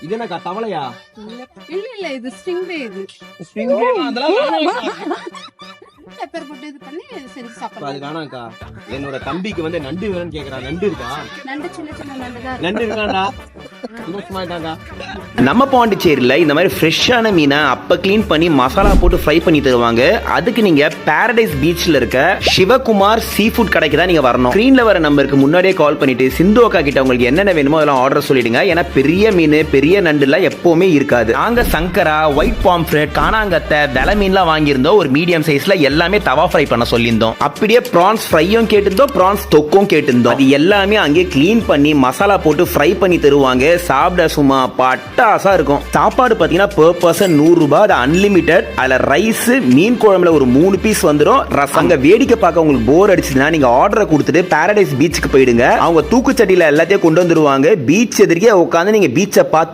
இது என்னக்கா தவளையா? இல்ல இது ஸ்டிங்ரே. இது பெப்பர் போட்டு இது பண்ணி செஞ்சு சாப்பிடலாம். அது வேணாக்கா. என்னோட தம்பிக்கு வந்து நண்டு வேணும்னு கேக்குறான். நண்டு இருக்கா? நண்டு சின்ன சின்ன நண்டு தான். நண்டு இருக்காண்டா. சும்மா நம்ம பாண்டிச்சேரியில் இந்த மாதிரி ஃப்ரெஷ்ஷான மீனை அப்போ க்ளீன் பண்ணி மசாலா போட்டு ஃப்ரை பண்ணி தருவாங்க. அதுக்கு நீங்கள் பாரடைஸ் பீச்சில் இருக்க சிவகுமார் சீ ஃபுட் கடைக்கு தான் நீங்கள் வரணும். ஸ்க்ரீனில் வர நம்பருக்கு முன்னாடியே கால் பண்ணிட்டு சிந்து அக்கா கிட்ட உங்களுக்கு என்னென்ன வேணுமோ அதெல்லாம் ஆர்டர் சொல்லிடுங்க. ஏன்னா பெரிய மீன் பெரிய நண்டுலாம் எப்பவுமே இருக்காது. நாங்கள் சங்கரா, ஒயிட் பாம்ஃப்ரெட், காணாங்கத்தை, வெலை மீன்லாம் வாங்கியிருந்தோம். ஒரு மீடியம் சைஸில் எல்லாமே தவா ஃப்ரை பண்ண சொல்லியிருந்தோம். அப்படியே ப்ரான்ஸ் ஃப்ரையும் கேட்டிருந்தோம், ப்ரான்ஸ் தொக்கும் கேட்டிருந்தோம். அது எல்லாமே அங்கே க்ளீன் பண்ணி மசாலா போட்டு ஃப்ரை பண்ணி தருவாங்க. சாப்பிட சும்மா பட்டாசா இருக்கும். சாப்பாடு பார்த்தீங்கன்னா per person 100 ரூபாய். அது அன்லிமிட்டட். அதில் ரைஸ், மீன் குழம்புல ஒரு 3 பீஸ் வந்துடும். ரசம். அங்கே வேடிக்கை பார்க்க உங்களுக்கு போர் அடிச்சதுன்னா நீங்க ஆர்டரை கொடுத்துட்டு பாரடைஸ் பீச்சுக்கு போயிடுங்க. அவங்க தூக்குச்சட்டியில எல்லாத்தையும் கொண்டு வந்துருவாங்க. பீச் எதிர்க்கே உட்காந்து நீங்க பீச்சை பார்த்து